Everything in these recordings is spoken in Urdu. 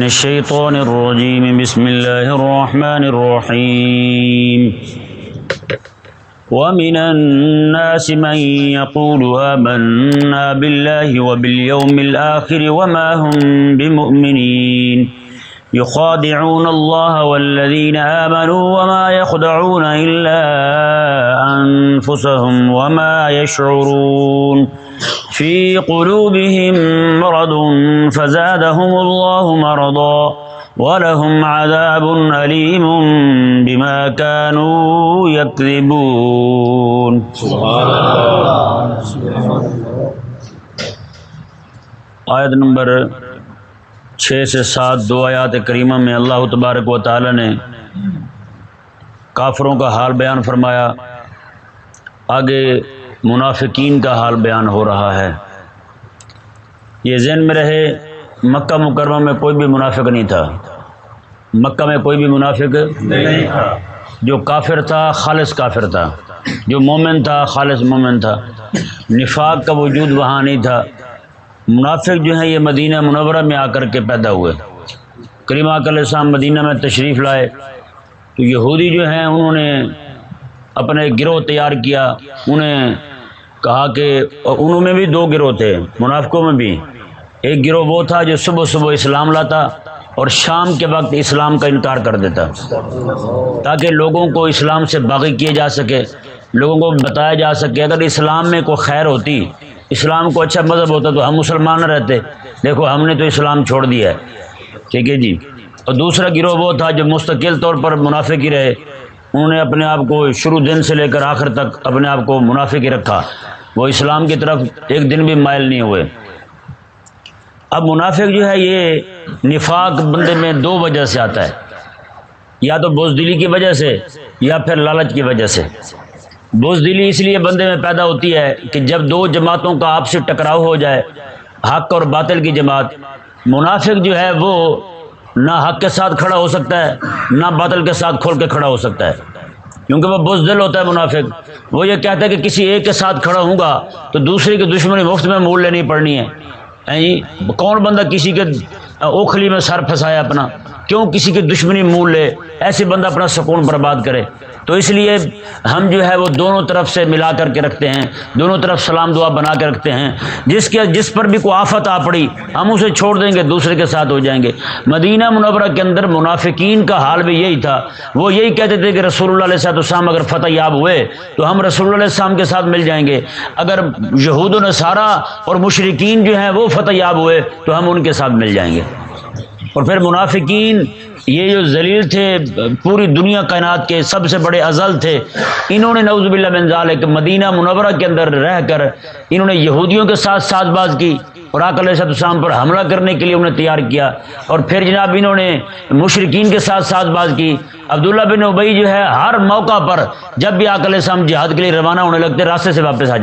الشيطان الرجيم بسم الله الرحمن الرحيم ومن الناس من يقول آمنا بالله وباليوم الآخر وما هم بمؤمنين يخادعون الله والذين آمنوا وما يخدعون إلا أنفسهم وما يشعرون في قلوبهم مرض فزادهم الله مرضا ولهم عذاب أليم بما كانوا يكذبون. آیت نمبر 6 سے 7 دو آیات کریمہ میں اللہ تبارک و تعالی نے کافروں کا حال بیان فرمایا، آگے منافقین کا حال بیان ہو رہا ہے۔ یہ ذہن میں رہے، مکہ مکرمہ میں کوئی بھی منافق نہیں تھا، مکہ میں کوئی بھی منافق نہیں تھا۔ جو کافر تھا خالص کافر تھا، جو مومن تھا خالص مومن تھا، نفاق کا وجود وہاں نہیں تھا۔ منافق جو ہیں یہ مدینہ منورہ میں آ کر کے پیدا ہوئے۔ کریم آقا علیہ السلام مدینہ میں تشریف لائے تو یہودی جو ہیں انہوں نے اپنے گروہ تیار کیا، انہیں کہا کہ انہوں میں بھی دو گروہ تھے، منافقوں میں بھی۔ ایک گروہ وہ تھا جو صبح صبح اسلام لاتا اور شام کے وقت اسلام کا انکار کر دیتا، تاکہ لوگوں کو اسلام سے باغی کیا جا سکے، لوگوں کو بتایا جا سکے اگر اسلام میں کوئی خیر ہوتی، اسلام کو اچھا مذہب ہوتا تو ہم مسلمان نہ رہتے، دیکھو ہم نے تو اسلام چھوڑ دیا ہے، ٹھیک ہے جی۔ اور دوسرا گروہ وہ تھا جو مستقل طور پر منافق ہی رہے، انہوں نے اپنے آپ کو شروع دن سے لے کر آخر تک اپنے آپ کو منافق ہی رکھا، وہ اسلام کی طرف ایک دن بھی مائل نہیں ہوئے۔ اب منافق جو ہے یہ نفاق بندے میں دو وجہ سے آتا ہے، یا تو بزدلی کی وجہ سے یا پھر لالچ کی وجہ سے۔ بزدلی اس لیے بندے میں پیدا ہوتی ہے کہ جب دو جماعتوں کا آپسی ٹکراؤ ہو جائے، حق اور باطل کی جماعت، منافق جو ہے وہ نہ حق کے ساتھ کھڑا ہو سکتا ہے نہ باطل کے ساتھ کھول کے کھڑا ہو سکتا ہے، کیونکہ وہ بزدل ہوتا ہے منافق۔ وہ یہ کہتا ہے کہ کسی ایک کے ساتھ کھڑا ہوں گا تو دوسرے کی دشمنی مفت میں مول لینی پڑنی ہے۔ کون بندہ کسی کے اوکھلی میں سر پھنسائے اپنا، کیوں کسی کی دشمنی مول لے، ایسے بندہ اپنا سکون برباد کرے۔ تو اس لیے ہم جو ہے وہ دونوں طرف سے ملا کر کے رکھتے ہیں، دونوں طرف سلام دعا بنا کے رکھتے ہیں، جس پر بھی کوئی آفت آ پڑی ہم اسے چھوڑ دیں گے، دوسرے کے ساتھ ہو جائیں گے۔ مدینہ منورہ کے اندر منافقین کا حال بھی یہی تھا، وہ یہی کہتے تھے کہ رسول اللہ علیہ السلام اگر فتح یاب ہوئے تو ہم رسول اللہ علیہ السلام کے ساتھ مل جائیں گے، اگر یہود و نصارہ اور مشرکین جو ہیں وہ فتح یاب ہوئے تو ہم ان کے ساتھ مل جائیں گے۔ اور پھر منافقین یہ جو ذلیل تھے، پوری دنیا کائنات کے سب سے بڑے اذل تھے، انہوں نے نعوذ باللہ من ذالک مدینہ منورہ کے اندر رہ کر انہوں نے یہودیوں کے ساتھ ساز باز کی اور آقا علیہ السلام پر حملہ کرنے کے لیے انہیں تیار کیا، اور پھر جناب انہوں نے مشرکین کے ساتھ ساز باز کی۔ عبداللہ بن ابی جو ہے ہر موقع پر جب بھی آقا علیہ السلام جہاد کے لیے روانہ ہونے لگتے راستے سے واپس آ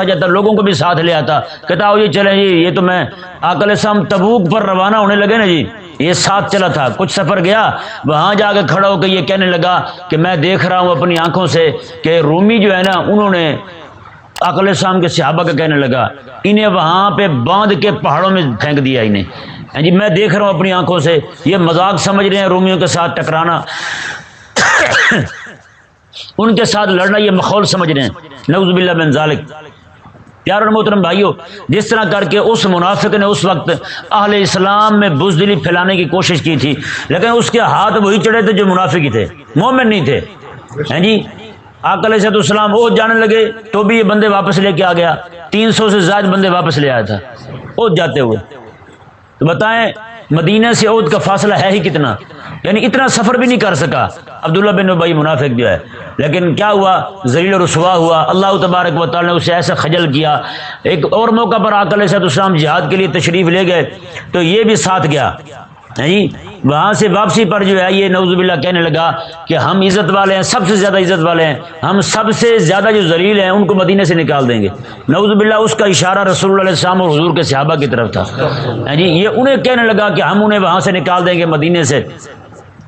جاتا، لوگوں کو بھی ساتھ لے آتا، کہتا ہو یہ چلیں جی، یہ تو میں آقا علیہ السلام تبوک پر روانہ ہونے لگے نا جی، یہ ساتھ چلا تھا، کچھ سفر گیا وہاں جا کے کھڑا ہو کے یہ کہنے لگا کہ میں دیکھ رہا ہوں اپنی آنکھوں سے کہ رومی جو ہے نا انہوں نے آقا علیہ السلام کے صحابہ کا کہنے لگا انہیں وہاں پہ باندھ کے پہاڑوں میں پھینک دیا انہیں، جی میں دیکھ رہا ہوں اپنی آنکھوں سے، یہ مذاق سمجھ رہے ہیں رومیوں کے ساتھ ٹکرانا، ان کے ساتھ لڑنا یہ مخول سمجھ رہے ہیں، نعوذ باللہ من ذالک۔ پیار اور محترم بھائیو، جس طرح کر کے اس منافق نے اس وقت اہل اسلام میں بزدلی پھیلانے کی کوشش کی تھی، لیکن اس کے ہاتھ وہی چڑھے تھے جو منافق ہی تھے، مومن نہیں تھے، ہیں جی۔ آقا علیہ السلام وہ جانے لگے تو بھی یہ بندے واپس لے کے آ گیا، 300 سے زائد بندے واپس لے آیا تھا عہد جاتے ہوئے۔ تو بتائیں مدینہ سے عہد کا فاصلہ ہے ہی کتنا، یعنی اتنا سفر بھی نہیں کر سکا عبداللہ بن ابی منافق جو ہے، لیکن کیا ہوا، ذلیل و رسوا ہوا، اللہ تبارک و تعالی نے اسے ایسا خجل کیا۔ ایک اور موقع پر آقا علیہ السلام جہاد کے لیے تشریف لے گئے تو یہ بھی ساتھ گیا، جی وہاں سے واپسی پر جو ہے یہ نعوذ باللہ کہنے لگا کہ ہم عزت والے ہیں، سب سے زیادہ عزت والے ہیں، ہم سب سے زیادہ جو ذلیل ہیں ان کو مدینے سے نکال دیں گے، نعوذ باللہ۔ اس کا اشارہ رسول اللہ علیہ السلام اور حضور کے صحابہ کی طرف تھا، جی یہ انہیں کہنے لگا کہ ہم انہیں وہاں سے نکال دیں گے مدینے سے۔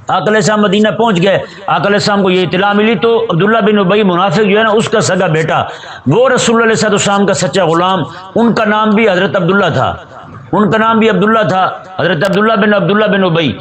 آقا علیہ السلام مدینہ پہنچ گئے، آقا علیہ السلام کو یہ اطلاع ملی تو عبداللہ بن ابی منافق جو ہے نا اس کا سگا بیٹا، وہ رسول اللہ علیہ السلام کا سچا غلام، ان کا نام بھی حضرت عبداللہ تھا، ان کا نام بھی عبداللہ تھا، حضرت عبداللہ بن ابی۔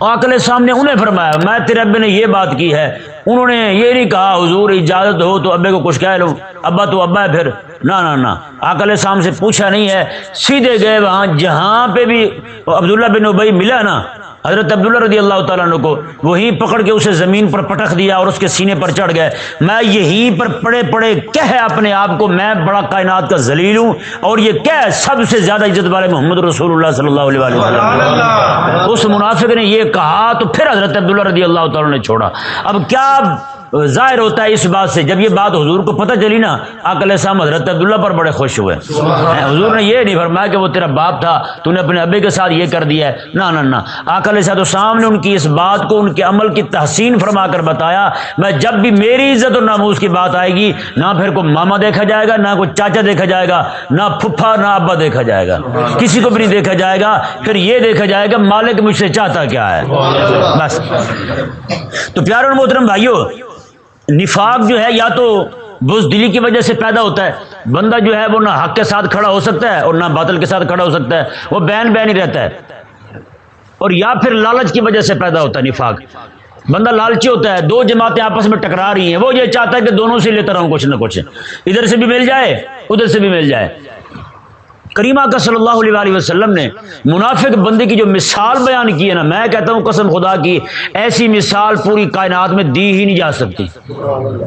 آقا علیہ السلام نے انہیں فرمایا میں تیرے ابے نے یہ بات کی ہے، انہوں نے یہ نہیں کہا حضور اجازت ہو تو ابے کو کچھ کہہ لو، ابا تو ابا ہے پھر، نہ آقا علیہ السلام سے پوچھا نہیں ہے، سیدھے گئے وہاں جہاں پہ بھی عبداللہ بن ابی ملا نا حضرت عبداللہ رضی اللہ تعالیٰ عنہ کو، وہیں پکڑ کے اسے زمین پر پٹخ دیا اور اس کے سینے پر چڑھ گئے۔ میں یہیں پر پڑے پڑے کہہ اپنے آپ کو میں بڑا کائنات کا ذلیل ہوں، اور یہ کہہ سب سے زیادہ عزت والے محمد رسول اللہ صلی اللہ علیہ وسلم۔ اس منافق نے یہ کہا تو پھر حضرت عبداللہ رضی اللہ تعالیٰ نے چھوڑا۔ اب کیا ظاہر ہوتا ہے اس بات سے، جب یہ بات حضور کو پتہ چلی نا، آقا علیہ السلام حضرت عبداللہ پر بڑے خوش ہوئے۔ حضور نے یہ نہیں فرمایا کہ وہ تیرا باپ تھا تو نے اپنے ابے کے ساتھ یہ کر دیا ہے، نہ آقا علیہ السلام نے ان کی اس بات کو ان کے عمل کی تحسین فرما کر بتایا، میں جب بھی میری عزت اور ناموس کی بات آئے گی، نہ پھر کوئی ماما دیکھا جائے گا، نہ کوئی چاچا دیکھا جائے گا، نہ پھپھا نہ ابا دیکھا جائے گا، کسی کو بھی نہیں دیکھا جائے گا، پھر یہ دیکھا جائے گا مالک مجھ سے چاہتا کیا ہے بس۔ تو پیارے اور محترم بھائیو، نفاق جو ہے یا تو بزدلی کی وجہ سے پیدا ہوتا ہے، بندہ جو ہے وہ نہ حق کے ساتھ کھڑا ہو سکتا ہے اور نہ باطل کے ساتھ کھڑا ہو سکتا ہے، وہ بین ہی رہتا ہے، اور یا پھر لالچ کی وجہ سے پیدا ہوتا ہے نفاق۔ بندہ لالچی ہوتا ہے، دو جماعتیں آپس میں ٹکرا رہی ہیں، وہ یہ چاہتا ہے کہ دونوں سے لیتا رہوں کچھ نہ کچھ، ادھر سے بھی مل جائے ادھر سے بھی مل جائے۔ کریمہ کا صلی اللہ علیہ وآلہ وسلم نے منافق بندے کی جو مثال بیان کی ہے نا، میں کہتا ہوں قسم خدا کی ایسی مثال پوری کائنات میں دی ہی نہیں جا سکتی،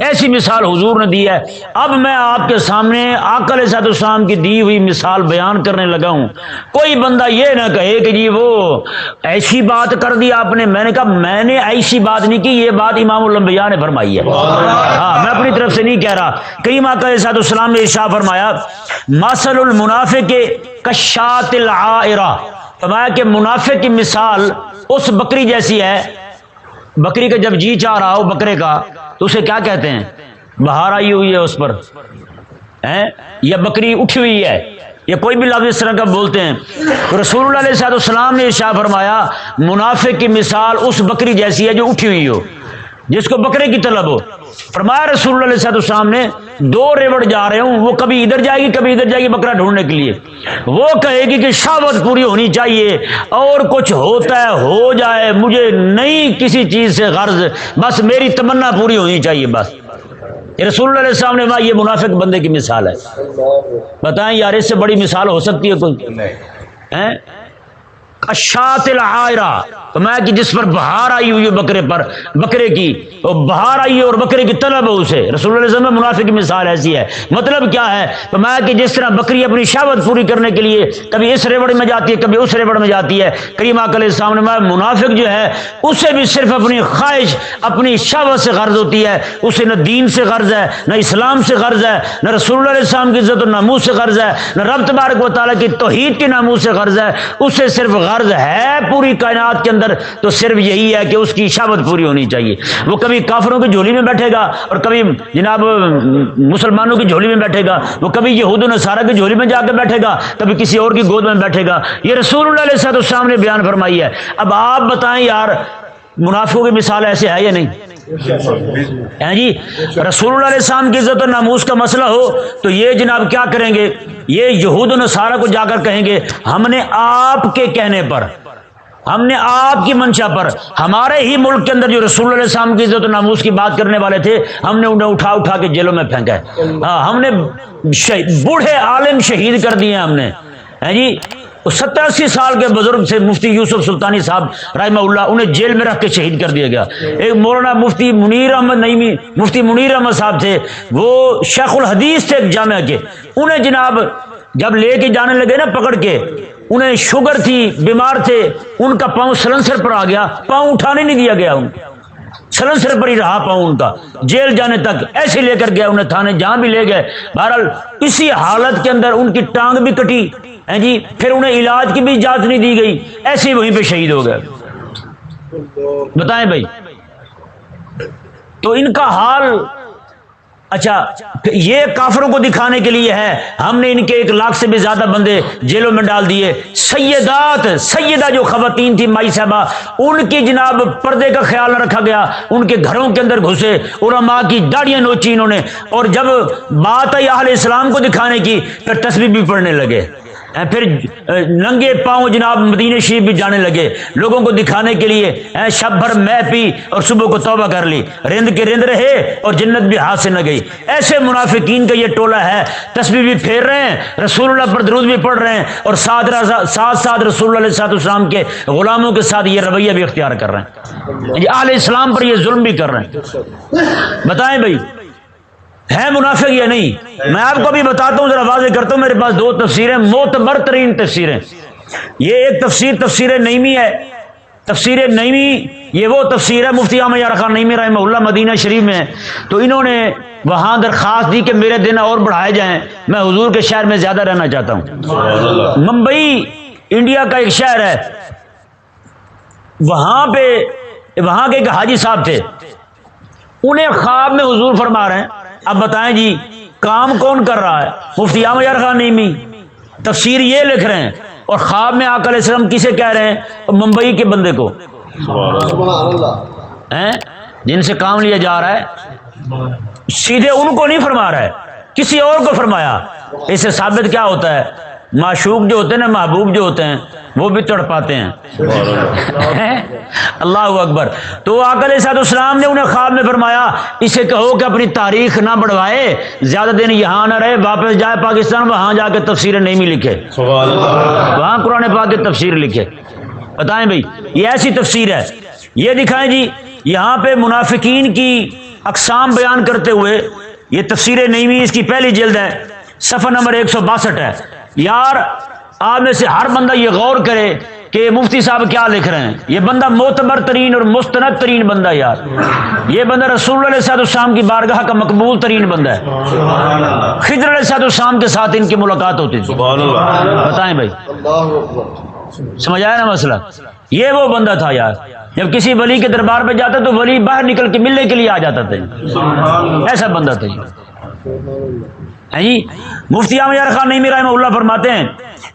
ایسی مثال حضور نے دی ہے۔ اب میں آپ کے سامنے آقا علیہ السلام کی دی ہوئی مثال بیان کرنے لگا ہوں، کوئی بندہ یہ نہ کہے کہ جی وہ ایسی بات کر دی آپ نے، میں نے کہا میں نے ایسی بات نہیں کی، یہ بات امام الانبیاء نے فرمائی ہے، ہاں میں اپنی طرف سے نہیں کہہ رہا۔ کریمہ علیہ السلام نے ارشاد فرمایا مثل المنافق کشات العائرہ، فرمایا کہ منافق کی مثال اس بکری جیسی ہے، بکری کا جب جی چاہ رہا ہو بکرے کا تو اسے کیا کہتے ہیں، بہار آئی ہوئی ہے اس پر، یا بکری اٹھی ہوئی ہے، یا کوئی بھی لفظ اس طرح کا بولتے ہیں۔ رسول اللہ علیہ السلام نے ارشاد فرمایا منافق کی مثال اس بکری جیسی ہے جو اٹھی ہوئی ہو، جس کو بکرے کی طلب ہو۔ فرمایا رسول اللہ علیہ السلام نے دو ریوڑ جا رہے ہوں، وہ کبھی ادھر جائے گی کبھی ادھر جائے گی بکرا ڈھونڈنے کے لیے، وہ کہے گی کہ شہوت پوری ہونی چاہیے اور کچھ ہوتا ہے ہو جائے، مجھے نہیں کسی چیز سے غرض، بس میری تمنا پوری ہونی چاہیے بس۔ رسول اللہ علیہ السلام نے یہ منافق بندے کی مثال ہے۔ بتائیں یار اس سے بڑی مثال ہو سکتی ہے کوئی؟ اشات العائرہ، میں کہ جس پر بہار آئی ہوئی ہے بکرے پر، بکرے کی بہار آئی ہے اور بکرے کی طلب ہے اسے، رسول اللہ علیہ وسلم میں منافق کی مثال ایسی ہے۔ مطلب کیا ہے؟ تو میں کہ جس طرح بکری اپنی شہوت پوری کرنے کے لیے کبھی اس ریوڑ میں جاتی ہے کبھی اس ریوڑ میں جاتی ہے، کریمہ علیہ السلام نے منافق جو ہے اسے بھی صرف اپنی خواہش اپنی شہوت سے غرض ہوتی ہے، اسے نہ دین سے غرض ہے، نہ اسلام سے غرض ہے، نہ رسول اللہ علیہ السلام کی عزت و ناموس سے غرض ہے، نہ رب تبارک و تعالیٰ کی توحید کی ناموس سے غرض ہے، اسے صرف غرض ہے پوری کائنات کے اندر تو صرف یہی ہے کہ اس کی شہوت پوری ہونی چاہیے۔ وہ کبھی کافروں کی جھولی میں بیٹھے گا اور کبھی جناب مسلمانوں کی جھولی میں بیٹھے گا، وہ کبھی یہود و نصارہ کی جھولی میں جا کے بیٹھے گا، کبھی کسی اور کی گود میں بیٹھے گا۔ یہ رسول اللہ علیہ السلام نے بیان فرمائی ہے۔ اب آپ بتائیں یار منافقوں کی مثال ایسے ہے یا نہیں؟ جی رسول اللہ علیہ السلام کی عزت و ناموس کا مسئلہ ہو تو یہ جناب کیا کریں گے، یہ یہود و نصارہ کو جا کر کہیں گے ہم نے آپ کے کہنے پر، ہم نے آپ کی منشا پر، ہمارے ہی ملک کے اندر جو رسول اللہ علیہ السلام کی عزت و ناموس کی بات کرنے والے تھے ہم نے انہیں اٹھا اٹھا کے جیلوں میں پھینکا ہے، ہم نے بوڑھے عالم شہید کر دیے ہم نے، جی 70-80 سال کے بزرگ سے مفتی یوسف سلطانی صاحب رحمہ اللہ انہیں جیل میں رکھ کے شہید کر دیا گیا۔ ایک مولانا مفتی منیر احمد نعیمی مفتی منیر احمد صاحب تھے، وہ شیخ الحدیث تھے ایک جامعہ کے، انہیں جناب جب لے کے جانے لگے نا پکڑ کے، انہیں شوگر تھی بیمار تھے، ان کا پاؤں سلنسر پر آ گیا، پاؤں اٹھانے نہیں دیا گیا، سلنسر پر ہی رہا پاؤں ان کا جیل جانے تک، ایسے لے کر گیا انہیں تھانے جہاں بھی لے گئے، بہرحال اسی حالت کے اندر ان کی ٹانگ بھی کٹی جی، پھر انہیں علاج کی بھی اجازت نہیں دی گئی، ایسے ہی وہیں پہ شہید ہو گئے۔ بتائیں بھائی، تو ان کا حال اچھا یہ کافروں کو دکھانے کے لیے ہے، ہم نے ان کے 1 لاکھ سے بھی زیادہ بندے جیلوں میں ڈال دیے۔ سیدہ جو خواتین تھی مائی صاحبہ، ان کی جناب پردے کا خیال نہ رکھا گیا، ان کے گھروں کے اندر گھسے، علماء کی داڑیاں نوچی انہوں نے، اور جب بات آئی اہل اسلام کو دکھانے کی پھر تسبیح بھی پڑھنے لگے۔ پھر ننگے پاؤں جناب مدینہ شریف بھی جانے لگے لوگوں کو دکھانے کے لیے، شب بھر میں پی اور صبح کو توبہ کر لی، رند کے رند رہے اور جنت بھی ہاتھ سے نہ گئی۔ ایسے منافقین کا یہ ٹولہ ہے، تسبیح بھی پھیر رہے ہیں، رسول اللہ پر درود بھی پڑھ رہے ہیں، اور ساتھ رسول اللہ علیہ السلام کے غلاموں کے ساتھ یہ رویہ بھی اختیار کر رہے ہیں، یہ اہل اسلام پر یہ ظلم بھی کر رہے ہیں۔ بتائیں بھائی ہے منافق یا نہیں؟ میں آپ کو بھی بتاتا ہوں، ذرا واضح کرتا ہوں، میرے پاس دو تفسیریں، معتبر ترین تفسیریں۔ یہ ایک تفسیر نعیمی ہے۔ تفسیر نعیمی یہ وہ تفسیر ہے، مفتی احمد یار خان نعیمی رحمہ اللہ مدینہ شریف میں، تو انہوں نے وہاں درخواست دی کہ میرے دن اور بڑھائے جائیں، میں حضور کے شہر میں زیادہ رہنا چاہتا ہوں۔ ممبئی انڈیا کا ایک شہر ہے، وہاں کے ایک حاجی صاحب تھے، انہیں خواب میں حضور فرما رہے ہیں، اب بتائیں جی کام کون کر رہا ہے؟ مفتی احمد یار خان نعیمی تفسیر یہ لکھ رہے ہیں، اور خواب میں آقا علیہ السلام کسے کہہ رہے ہیں؟ ممبئی کے بندے کو، جن سے کام لیا جا رہا ہے، سیدھے ان کو نہیں فرما رہا ہے، کسی اور کو فرمایا۔ اس سے ثابت کیا ہوتا ہے؟ معشوق جو ہوتے ہیں نا، محبوب جو ہوتے ہیں، وہ بھی تڑ پاتے ہیں۔ اللہ اکبر۔ تو آقا علیہ السلام نے انہیں خواب میں فرمایا، اسے کہو کہ اپنی تاریخ نہ بڑھوائے، زیادہ دن یہاں نہ رہے، واپس جائے پاکستان، وہاں جا کے تفسیر نعیمی لکھے، وہاں قرآن پاک کی تفسیر لکھے۔ بتائیں بھائی یہ ایسی تفسیر ہے؟ یہ دکھائیں جی یہاں پہ منافقین کی اقسام بیان کرتے ہوئے، یہ تفسیر نعیمی اس کی پہلی جلد ہے، صفحہ نمبر 162 ہے۔ یار آپ میں سے ہر بندہ یہ غور کرے کہ مفتی صاحب کیا لکھ رہے ہیں۔ یہ بندہ معتبر ترین اور مستند ترین بندہ، یار یہ بندہ رسول اللہ علیہ السلام کی بارگاہ کا مقبول ترین بندہ ہے۔ خضر علیہ السلام کے ساتھ ان کی ملاقات ہوتی تھی۔ بتائیں بھائی سمجھ آیا نا مسئلہ؟ یہ وہ بندہ تھا یار، جب کسی ولی کے دربار پہ جاتا تو ولی باہر نکل کے ملنے کے لیے آ جاتا تھا، ایسا بندہ تھا جی۔ مفتی احمد یار خان نعیمی رحمہ اللہ فرماتے ہیں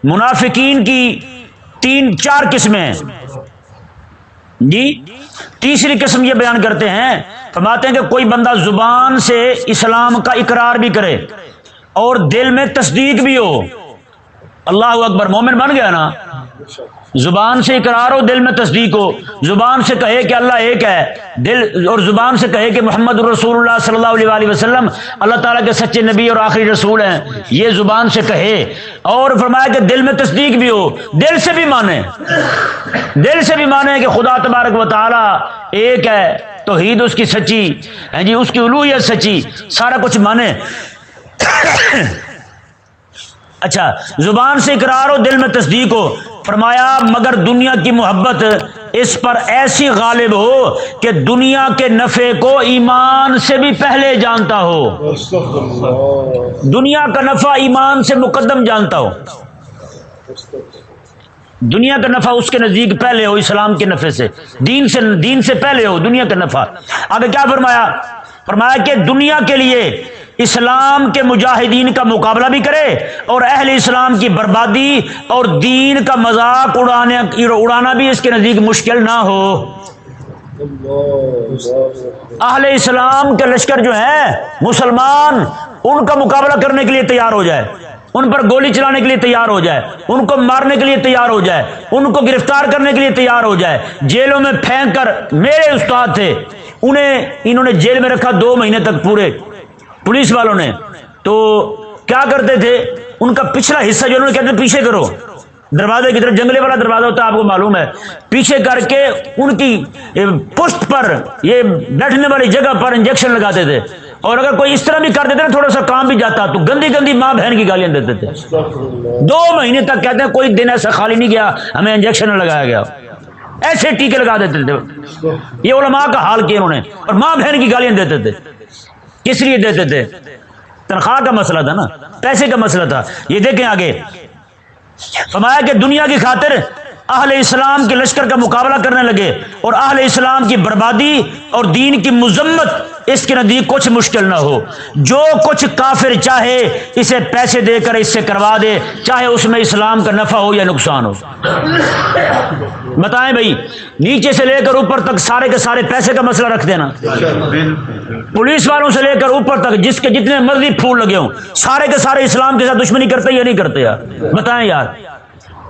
منافقین کی 4 قسمیں ہیں جی۔ تیسری قسم یہ بیان کرتے ہیں، فرماتے ہیں کہ کوئی بندہ زبان سے اسلام کا اقرار بھی کرے اور دل میں تصدیق بھی ہو۔ اللہ اکبر، مومن بن گیا نا؟ زبان سے اقرار ہو، دل میں تصدیق ہو، زبان سے کہے کہ اللہ ایک ہے، دل اور زبان سے کہے کہ محمد رسول اللہ صلی اللہ علیہ وسلم اللہ تعالیٰ کے سچے نبی اور آخری رسول ہیں، یہ زبان سے کہے، اور فرمایا کہ دل میں تصدیق بھی ہو، دل سے بھی مانے، دل سے بھی مانے کہ خدا تبارک و تعالیٰ ایک ہے، توحید اس کی سچی ہے جی، اس کی الوہیت سچی، سارا کچھ مانے۔ اچھا، زبان سے اقرار ہو، دل میں تصدیق ہو، فرمایا مگر دنیا کی محبت اس پر ایسی غالب ہو کہ دنیا کے نفع کو ایمان سے بھی پہلے جانتا ہو، دنیا کا نفع ایمان سے مقدم جانتا ہو، دنیا کا نفع اس کے نزدیک پہلے ہو اسلام کے نفع سے، دین سے پہلے ہو دنیا کا نفع۔ آگے کیا فرمایا کہ دنیا کے لیے اسلام کے مجاہدین کا مقابلہ بھی کرے اور اہل اسلام کی بربادی اور دین کا مذاق اڑانا بھی اس کے نزدیک مشکل نہ ہو۔ اہل اسلام کے لشکر جو ہیں مسلمان، ان کا مقابلہ کرنے کے لیے تیار ہو جائے، ان پر گولی چلانے کے لیے تیار ہو جائے، ان کو مارنے کے لیے تیار ہو جائے، ان کو گرفتار کرنے کے لیے تیار ہو جائے، جیلوں میں پھینک کر۔ میرے استاد تھے، انہوں نے جیل میں رکھا 2 مہینے تک پورے، پولیس والوں نے۔ تو کیا کرتے تھے، ان کا پچھلا حصہ جو انہوں نے کہتے پیچھے کرو، دروازے کی طرف، جنگلے والا دروازہ ہوتا ہے آپ کو معلوم ہے، پیچھے کر کے ان کی پشت پر، یہ بیٹھنے والی جگہ پر انجیکشن لگاتے تھے، اور اگر کوئی اس طرح بھی کر دیتے نا تھوڑا سا کام بھی جاتا تو گندی گندی ماں بہن کی گالیاں دیتے تھے۔ 2 مہینے تک کہتے ہیں کوئی دن ایسا خالی نہیں گیا ہمیں انجیکشن نہ لگایا گیا، ایسے ٹیکے لگا دیتے تھے۔ یہ علماء کا حال کیا انہوں نے، اور ماں بہن کی گالیاں دیتے تھے۔ کس لیے دیتے تھے؟ تنخواہ کا مسئلہ تھا نا، پیسے کا مسئلہ تھا۔ یہ دیکھیں آگے فرمایا کہ دنیا کی خاطر اہل اسلام کے لشکر کا مقابلہ کرنے لگے اور اہل اسلام کی بربادی اور دین کی مذمت اس کے نزدیک کچھ مشکل نہ ہو، جو کچھ کافر چاہے اسے پیسے دے کر اس سے کروا دے، چاہے اس میں اسلام کا نفع ہو یا نقصان ہو۔ بتائیں بھائی، نیچے سے لے کر اوپر تک سارے کے سارے پیسے کا مسئلہ رکھ دینا، پولیس والوں سے لے کر اوپر تک جس کے جتنے مرضی پھول لگے ہوں سارے کے سارے اسلام کے ساتھ دشمنی کرتے یا نہیں کرتے یار؟ بتائیں یار۔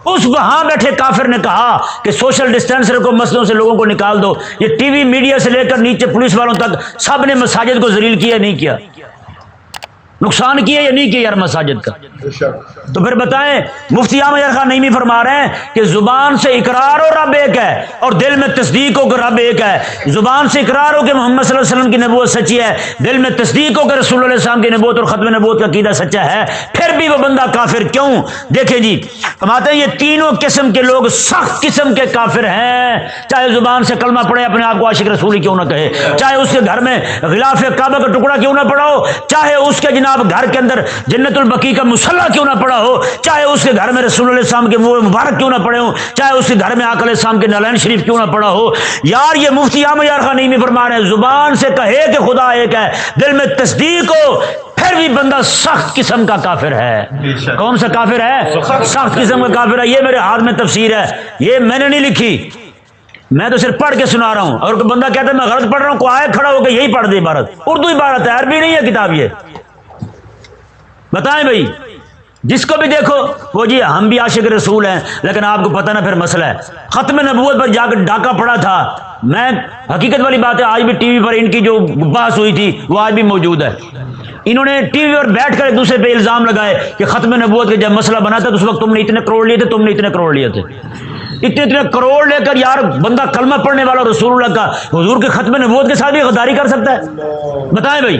اس وہاں بیٹھے کافر نے کہا کہ سوشل ڈسٹینس رکھو، مسجدوں سے لوگوں کو نکال دو۔ یہ ٹی وی میڈیا سے لے کر نیچے پولیس والوں تک سب نے مساجد کو ذلیل کیا نہیں کیا؟ نقصان کیا یا نہیں کیا یار مساجد کا؟ تو پھر بتائیں، مفتی احمد یار خان نعیمی فرما رہے ہیں کہ زبان سے اقرار ہو رب ایک ہے اور دل میں تصدیق ہو کہ رب ایک ہے۔ زبان سے اقرار ہو کہ محمد صلی اللہ علیہ وسلم کی نبوت سچی ہے، دل میں تصدیق ہو کہ رسول اللہ علیہ السلام کی نبوت اور ختم نبوت کا عقیدہ سچا ہے، پھر بھی وہ بندہ کافر کیوں؟ دیکھیں جی، فرماتے ہیں یہ تینوں قسم کے لوگ سخت قسم کے کافر ہیں، چاہے زبان سے کلمہ پڑھے اپنے آپ کو عاشق رسول ہی کیوں نہ کہے، چاہے اس کے گھر میں غلاف کعبہ کا ٹکڑا کیوں نہ پڑا ہو، چاہے اس کے گھر کے اندر جنت البقیع کا مصلی کیوں نہ پڑا ہو، چاہے اس کے گھر میں رسول اللہ علیہ السلام کے منہ مبارک کیوں نہ پڑے ہوں، چاہے اس کے گھر میں آقا علیہ السلام کے نالین شریف کیوں نہ پڑا ہو۔ یار یہ مفتی احمد یار خان نعیمی فرما رہے ہیں زبان سے کہے کہ خدا ایک ہے، دل میں تصدیق ہو، پھر بھی بندہ سخت قسم کا کافر ہے۔ کون سا کافر ہے؟ سخت قسم کا کافر ہے۔ یہ میرے ہاتھ میں تفسیر ہے، یہ میں نے نہیں لکھی، میں تو صرف پڑھ کے سنا رہا ہوں۔ اور کوئی بندہ کہتا ہے میں غلط پڑھ رہا ہوں، کوئی آئے کھڑا ہو کے یہی پڑھ دے عبارت، اردو عبارت ہے، عربی نہیں ہے کتاب یہ۔ بتائیں بھائی، جس کو بھی دیکھو وہ جی ہم بھی عاشق رسول ہیں، لیکن آپ کو پتہ نہ پھر مسئلہ ہے ختم نبوت پر جا کر ڈاکہ پڑا تھا۔ میں حقیقت والی بات ہے، آج بھی ٹی وی پر ان کی جو بحث ہوئی تھی وہ آج بھی موجود ہے۔ انہوں نے ٹی وی پر بیٹھ کر ایک دوسرے پہ الزام لگائے کہ ختم نبوت کا جب مسئلہ بنا تھا تو اس وقت تم نے اتنے کروڑ لیے تھے، تم نے اتنے کروڑ لیے تھے، اتنے کروڑ لے کر یار بندہ کلمہ پڑھنے والا رسول اللہ کا حضور کے ختم نبوت کے ساتھ بھی غداری کر سکتا ہے؟ بتائیں بھائی،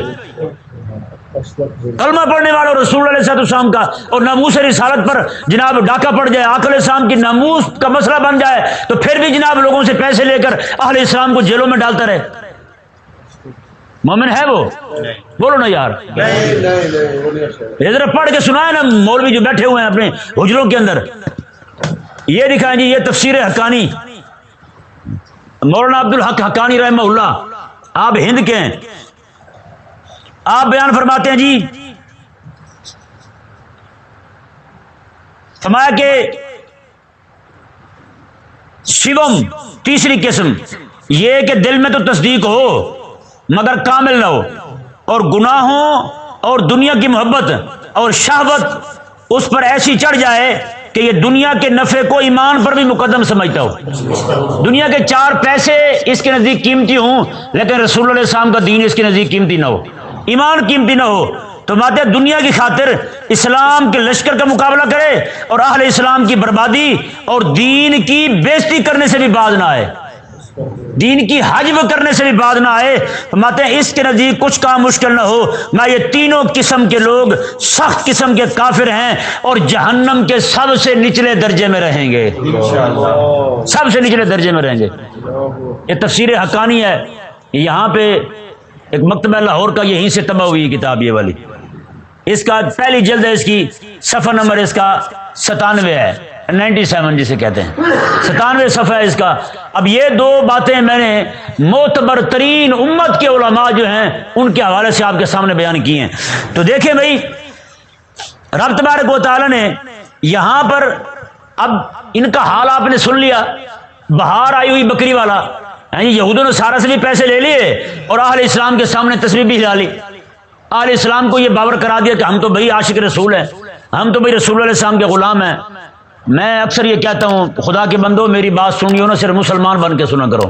کلمہ پڑھنے والا رسول اللہ علیہ السلام کا اور ناموس رسالت پر جناب ڈاکہ پڑ جائے، آقا علیہ السلام کی ناموس کا مسئلہ بن جائے تو پھر بھی جناب لوگوں سے پیسے لے کر اہل اسلام کو جیلوں میں ڈالتا رہے، مومن ہے وہ؟ بولو نا یار، یہ ذرا پڑھ کے سنائے نا مولوی جو بیٹھے ہوئے ہیں اپنے حجروں کے اندر۔ یہ دکھائیں جی، یہ تفسیر حقانی مولانا عبدالحق حقانی رحمہ اللہ، آپ ہند کے ہیں، آپ بیان فرماتے ہیں جی، فرمایا کہ شیوم تیسری قسم یہ کہ دل میں تو تصدیق ہو مگر کامل نہ ہو، اور گناہوں اور دنیا کی محبت اور شہوت اس پر ایسی چڑھ جائے کہ یہ دنیا کے نفع کو ایمان پر بھی مقدم سمجھتا ہو، دنیا کے چار پیسے اس کے نزدیک قیمتی ہوں لیکن رسول اللہ علیہ السلام کا دین اس کے نزدیک قیمتی نہ ہو، ایمان قیمتی نہ ہو، تو ماتے دنیا کی خاطر اسلام کے لشکر کا مقابلہ کرے اور اہل اسلام کی بربادی اور دین کی بےزتی کرنے سے بھی باز نہ آئے، دین کی حجب کرنے سے بھی باز نہ آئے، فرماتے ہیں اس کے نزدیک کچھ کام مشکل نہ ہو، میں یہ تینوں قسم کے لوگ سخت قسم کے کافر ہیں اور جہنم کے سب سے نچلے درجے میں رہیں گے، سب سے نچلے درجے میں رہیں گے۔ یہ تفسیر حقانی ہے، یہاں پہ ایک مکتبہ لاہور کا یہیں سے تباہ ہوئی کتاب یہ والی، اس کا پہلی جلد ہے، اس کی صفحہ نمبر اس کا 97 ہے، 97 جسے کہتے ہیں، 97 صفحہ ہے اس کا۔ اب یہ دو باتیں میں نے معتبر ترین امت کے علماء جو ہیں ان کے حوالے سے آپ کے سامنے بیان کی ہیں۔ تو دیکھیں بھائی، رب تبارک و تعالی نے یہاں پر اب ان کا حال آپ نے سن لیا، بہار آئی ہوئی بکری والا، یہود و نصارہ سے بھی پیسے لے لیے اور اہل اسلام کے سامنے تصویر بھی ہلا لی، اہل اسلام کو یہ باور کرا دیا کہ ہم تو بھائی عاشق رسول ہیں، ہم تو بھائی رسول اللہ علیہ السلام کے غلام ہیں۔ میں اکثر یہ کہتا ہوں خدا کے بندو میری بات سنیو نا، صرف مسلمان بن کے سنا کرو،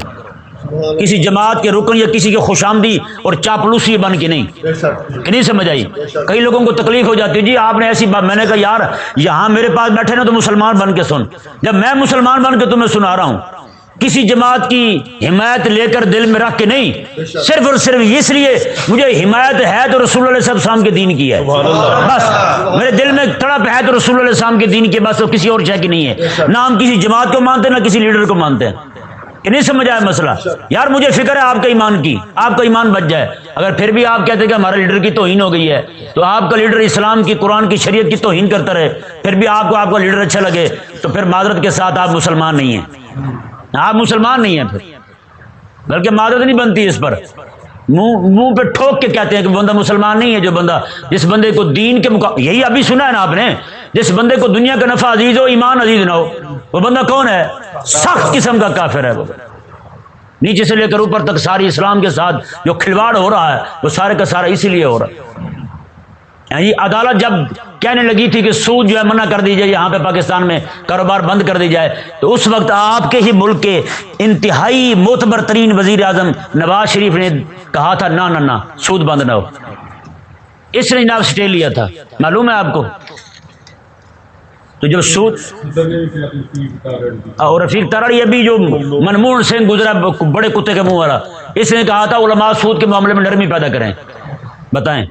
کسی جماعت کے رکن یا کسی کے خوش آمدی اور چاپلوسی بن کے نہیں، کہ نہیں سمجھ آئی؟ کئی لوگوں کو تکلیف ہو جاتی ہے جی آپ نے ایسی بات، میں نے کہا یار یہاں میرے پاس بیٹھے نا تو مسلمان بن کے سن، جب میں مسلمان بن کے تمہیں سنا رہا ہوں، کسی جماعت کی حمایت لے کر دل میں رکھ کے نہیں، صرف اور صرف اس لیے مجھے حمایت ہے تو رسول اللہ علیہ السلام کے دین کی ہے، بس میرے دل میں تڑپ ہے تو رسول اللہ علیہ السلام کے دین کی، بس کسی اور شے کی نہیں ہے، نہ ہم کسی جماعت کو مانتے نہ کسی لیڈر کو مانتے ہیں، کہ نہیں سمجھ آیا مسئلہ؟ یار مجھے فکر ہے آپ کا ایمان کی، آپ کا ایمان بچ جائے، اگر پھر بھی آپ کہتے ہیں کہ ہمارے لیڈر کی توہین ہو گئی ہے تو آپ کا لیڈر اسلام کی قرآن کی شریعت کی توہین کرتا رہے، پھر بھی آپ کو آپ کا لیڈر اچھا لگے تو پھر معذرت کے ساتھ آپ مسلمان نہیں ہیں، آپ مسلمان نہیں ہیں، پھر بلکہ معذرت نہیں بنتی اس پر، منہ پہ ٹھوک کے کہتے ہیں کہ بندہ مسلمان نہیں ہے جو بندہ، جس بندے کو دین کے یہی ابھی سنا ہے نا آپ نے، جس بندے کو دنیا کا نفع عزیز ہو ایمان عزیز نہ ہو، وہ بندہ کون ہے؟ سخت قسم کا کافر ہے وہ، نیچے سے لے کر اوپر تک ساری اسلام کے ساتھ جو کھلواڑ ہو رہا ہے وہ سارے کا سارا اسی لیے ہو رہا ہے۔ یعنی عدالت جب کہنے لگی تھی کہ سود جو ہے منع کر دی جائے، یہاں پہ پاکستان میں کاروبار بند کر دی جائے، تو اس وقت آپ کے ہی ملک کے انتہائی معتبر ترین وزیر اعظم نواز شریف نے کہا تھا نہ نہ نہ سود بند نہ ہو، اس نے جناب سٹے لیا تھا، معلوم ہے آپ کو۔ تو جب سود اور رفیق تارڑ یہ بھی جو منموہن سنگھ گزرا بڑے کتے کے منہ والا، اس نے کہا تھا علماء سود کے معاملے میں نرمی پیدا کریں، بتائیں۔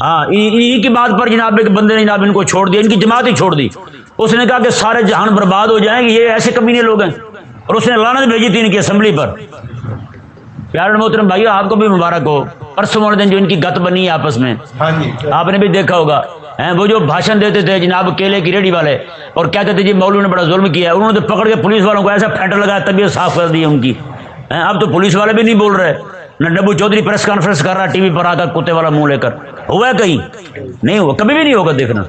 ہاں انہی کی بات پر جناب ایک بندے نے جناب ان کو چھوڑ دیا، ان کی جماعت ہی چھوڑ دی، اس نے کہا کہ سارے جہان برباد ہو جائیں گے، یہ ایسے کمینے لوگ ہیں، اور اس نے لعنت بھیجی تھی ان کی اسمبلی پر۔ پیارے محترم بھائیو آپ کو بھی مبارک ہو، پرسوں والے دن جو ان کی گت بنی ہے آپس میں، آپ نے بھی دیکھا ہوگا، وہ جو بھاشن دیتے تھے جناب کیلے کی ریڑھی والے، اور کہتے تھے جی مولوی نے بڑا ظلم کیا ہے، انہوں نے تو پکڑ کے پولیس والوں کو ایسا پھینٹر لگایا طبیعت صاف کر دی ان کی۔ اب تو پولیس والے بھی نہیں بول رہے، نہ ڈبو چودھری پریس کانفرنس کر رہا ٹی وی پر آ کر کتے والا منہ لے کر، ہوا ہے کہیں؟ نہیں ہوا، کبھی بھی نہیں ہوگا، دیکھنا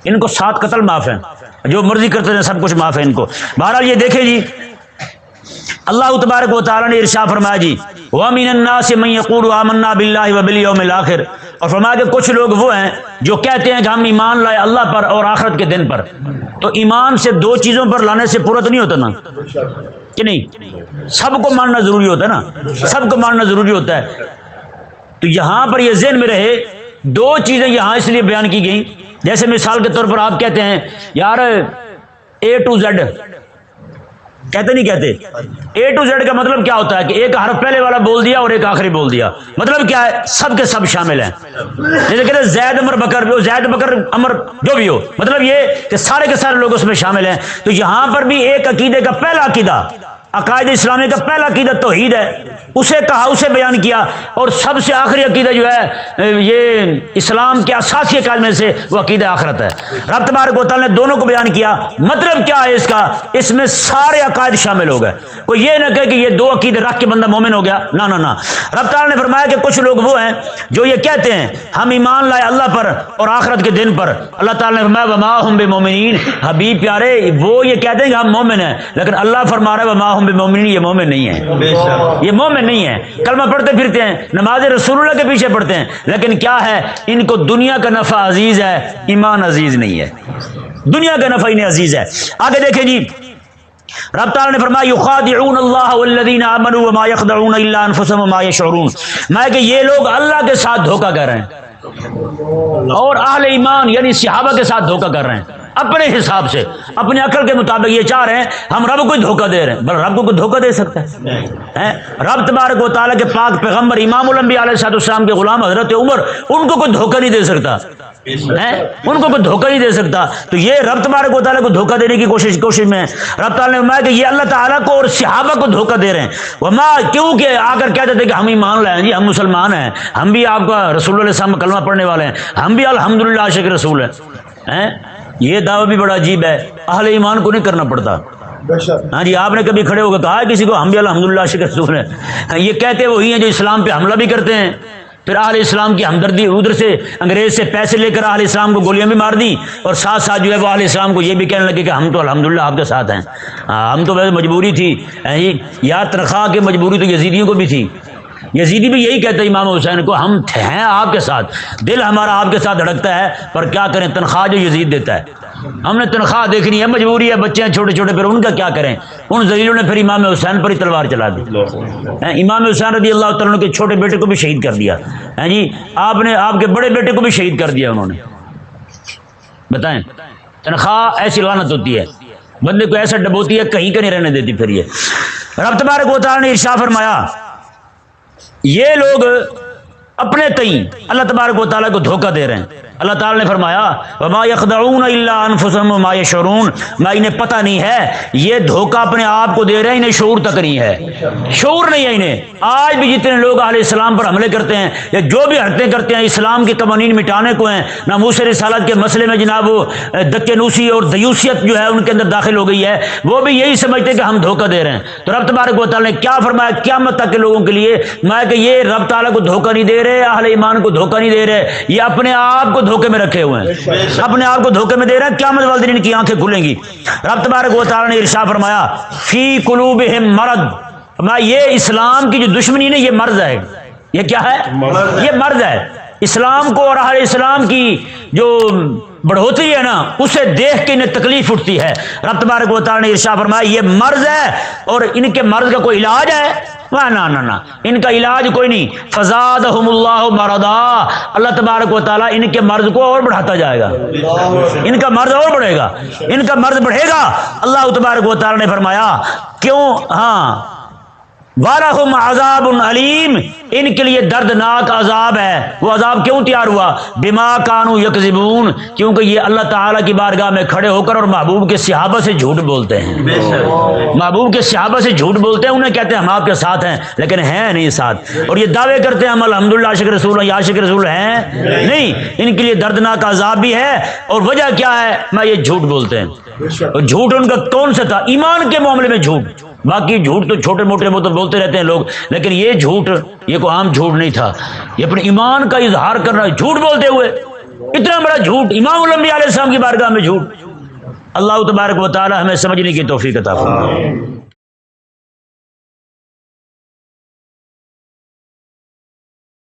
ان کو 7 قتل معاف ہیں، جو مرضی کرتے ہیں سب کچھ معاف ہے ان کو۔ بہرحال یہ دیکھیں جی اللہ تبارک و تعالیٰ نے ارشاد فرمایا جی وَمِنَ النَّاسِ مَن يَقُولُ آمَنَّا بِاللَّهِ وَبِالْيَوْمِ الْآخِرِ، اور فرمایا کہ کچھ لوگ وہ ہیں جو کہتے ہیں کہ ہم ایمان لائے اللہ پر اور آخرت کے دن پر۔ تو ایمان سے 2 چیزوں پر لانے سے پورا تو نہیں ہوتا نا، کہ نہیں؟ سب کو ماننا ضروری ہوتا ہے نا، سب کو ماننا ضروری ہوتا ہے۔ تو یہاں پر یہ ذہن میں رہے 2 چیزیں یہاں اس لیے بیان کی گئیں، جیسے مثال کے طور پر آپ کہتے ہیں یار A to Z، کہتے نہیں کہتے؟ A to Z کا مطلب کیا ہوتا ہے کہ ایک حرف پہلے والا بول دیا اور ایک آخری بول دیا، مطلب کیا ہے؟ سب کے سب شامل ہیں۔ جیسے کہتے ہیں زید عمر بکر، زید بکر عمر جو بھی ہو، مطلب یہ کہ سارے کے سارے لوگ اس میں شامل ہیں۔ تو یہاں پر بھی ایک عقیدے کا پہلا عقیدہ، عقائد اسلامی کا پہلا عقیدہ توحید ہے، اسے کہا، اسے بیان کیا، اور سب سے آخری عقیدہ جو ہے یہ اسلام کے اساسی عقائد میں سے وہ عقیدہ آخرت ہے۔ رب تبارک و تعالیٰ نے دونوں کو بیان کیا، مطلب کیا ہے اس کا؟ اس میں سارے عقائد شامل ہو گئے، کوئی یہ نہ کہے کہ یہ 2 عقیدے رکھ کے بندہ مومن ہو گیا، نہ نہ نہ۔ رب تعالیٰ نے فرمایا کہ کچھ لوگ وہ ہیں جو یہ کہتے ہیں ہم ایمان لائے اللہ پر اور آخرت کے دن پر، اللہ تعالیٰ نے فرمایا وما ہم بمومنین، حبیب پیارے وہ یہ کہتے ہیں کہ ہم مومن ہیں، لیکن اللہ فرما رہا ہے وما ہم بمومنین، یہ مومن نہیں ہے، یہ مومن نہیں ہے۔ کلمہ پڑھتے پھرتے ہیں، نماز رسول اللہ کے پیچھے پڑھتے ہیں، لیکن کیا ہے؟ ان کو دنیا کا نفع عزیز ہے، ایمان عزیز نہیں ہے، دنیا کا نفع انہیں عزیز ہے۔ آگے دیکھیں جی رب تعالیٰ نے فرمایا یخادعون اللہ والذین آمنوا وما یخدعون الا انفسهم وما یشعرون، میں کہ یہ لوگ اللہ کے ساتھ دھوکہ کر رہے ہیں اور اہل ایمان یعنی صحابہ کے ساتھ دھوکہ کر رہے ہیں، اپنے حساب سے اپنے عقل کے مطابق یہ چاہ رہے ہیں ہم رب کو دھوکہ دے رہے ہیں، بل رب کو کوئی دھوکہ دے سکتا ہے؟ رب تبارک و تعالیٰ کے پاک پیغمبر امام الانبیاء علیہ السلام کے غلام حضرت عمر، ان کو کوئی دھوکہ نہیں دے سکتا، ان کو کوئی دھوکہ نہیں دے سکتا۔ تو یہ رب تبارک و تعالیٰ کو دھوکہ دینے کی کوشش میں رب تعالیٰ نے فرمایا کہ یہ اللہ تعالیٰ کو اور صحابہ کو دھوکہ دے رہے ہیں۔ وما کیوں کہ آ کر کہتے تھے کہ ہم ایمان لائے ہیں جی، ہم مسلمان ہیں، ہم بھی آپ کا رسول اللہ علیہ السلام کا کلمہ پڑھنے والے ہیں، ہم بھی الحمدللہ عاشق رسول ہیں۔ یہ دعویٰ بھی بڑا عجیب ہے، اہل ایمان کو نہیں کرنا پڑتا۔ ہاں جی آپ نے کبھی کھڑے ہو کے کہا ہے کسی کو ہم بھی الحمدللہ عاشق رسول ہیں؟ یہ کہتے وہی ہیں جو اسلام پہ حملہ بھی کرتے ہیں، پھر اہل اسلام کی ہمدردی ادھر سے انگریز سے پیسے لے کر اہل اسلام کو گولیاں بھی مار دی، اور ساتھ ساتھ جو ہے وہ اہل اسلام کو یہ بھی کہنے لگے کہ ہم تو الحمدللہ آپ کے ساتھ ہیں، ہم تو ویسے مجبوری تھی یار، تنخواہ کی مجبوری تو یزیدیوں کو بھی تھی، یزیدی بھی یہی کہتا ہے امام حسین کو ہم ہیں آپ کے ساتھ، دل ہمارا آپ کے ساتھ دھڑکتا ہے، پر کیا کریں تنخواہ جو یزید دیتا ہے، ہم نے تنخواہ دیکھنی ہے، مجبوری ہے، بچے ہیں چھوٹے چھوٹے، پھر ان کا کیا کریں؟ ان ذلیلوں نے پھر امام حسین پر ہی تلوار چلا دی، امام حسین رضی اللہ تعالیٰ کے چھوٹے بیٹے کو بھی شہید کر دیا، جی آپ نے آپ کے بڑے بیٹے کو بھی شہید کر دیا انہوں نے۔ بتائیں تنخواہ ایسی لعنت ہوتی ہے، بندے کو ایسا ڈبوتی ہے کہیں کا نہیں رہنے دیتی۔ پھر یہ رب تبارک و تعالیٰ نے ارشاد فرمایا یہ لوگ اپنے تئیں اللہ تبارک و تعالیٰ کو دھوکہ دے رہے ہیں، اللہ تعالی نے فرمایا وما یخدعون الا انفسهم وما یشعرون، میں انہیں پتہ نہیں ہے، یہ دھوکہ اپنے آپ کو دے رہے ہیں، انہیں شعور تک نہیں ہے، شعور نہیں ہے انہیں۔ آج بھی جتنے لوگ اہل اسلام پر حملے کرتے ہیں یا جو بھی حرکتیں کرتے ہیں اسلام کے قوانین مٹانے کو ہیں، ناموس رسالت کے مسئلے میں جناب وہ دکنوسی اور دیوسیت جو ہے ان کے اندر داخل ہو گئی ہے، وہ بھی یہی سمجھتے کہ ہم دھوکہ دے رہے ہیں۔ تو رب تبارک و تعالی نے کیا فرمایا قیامت تک کے لوگوں کے لیے، میں کہ یہ رب تعالیٰ کو دھوکہ نہیں دے رہے، اہل ایمان کو دھوکہ نہیں دے رہے، یہ اپنے آپ کو دھوکے میں رکھے ہوئے ہیں، اپنے آپ کو دھوکے میں دے رہے ہیں۔ قیامت والے دن ان کی آنکھیں کھلیں گی۔ رب تبارک و تعالی نے ارشاد فرمایا فی قلوبہم مرض، میں یہ اسلام کی جو دشمنی ہے یہ مرض ہے، یہ کیا ہے؟ یہ مرض ہے۔ اسلام کو اور اہل اسلام کی جو بڑھوتری ہے نا اسے دیکھ کے انہیں تکلیف اٹھتی ہے۔ رب تبارک و تعالی نے ارشاد فرمایا یہ مرض ہے، اور ان کے مرض کا کوئی علاج ہے؟ نہ، ان کا علاج کوئی نہیں۔ فزادہم اللہ مرضا، اللہ تبارک و تعالیٰ ان کے مرض کو اور بڑھاتا جائے گا، ان کا مرض اور بڑھے گا، ان کا مرض بڑھے گا۔ اللہ تبارک و تعالیٰ نے فرمایا کیوں؟ ہاں وَلَهُمْ عَذَابٌ علیم، ان کے لیے دردناک عذاب ہے۔ وہ عذاب کیوں تیار ہوا؟ بما کانوا یکذبون، کیونکہ یہ اللہ تعالیٰ کی بارگاہ میں کھڑے ہو کر اور محبوب کے صحابہ سے جھوٹ بولتے ہیں، محبوب کے صحابہ سے جھوٹ بولتے ہیں، انہیں کہتے ہیں ہم آپ کے ساتھ ہیں لیکن ہیں نہیں ساتھ، اور یہ دعوے کرتے ہیں ہم الحمدللہ عاشق رسول یا عاشق رسول ہیں نہیں۔ ان کے لیے دردناک عذاب بھی ہے، اور وجہ کیا ہے؟ میں یہ جھوٹ بولتے ہیں۔ اور جھوٹ ان کا کون سا تھا؟ ایمان کے معاملے میں جھوٹ، باقی جھوٹ تو چھوٹے موٹے وہ تو بولتے رہتے ہیں لوگ، لیکن یہ جھوٹ یہ کوئی عام جھوٹ نہیں تھا، یہ اپنے ایمان کا اظہار کرنا، جھوٹ بولتے ہوئے اتنا بڑا جھوٹ، امام الانبیاء علیہ السلام کی بارگاہ میں جھوٹ۔ اللہ تبارک و تعالی ہمیں سمجھنے کی توفیق عطا فرمائے۔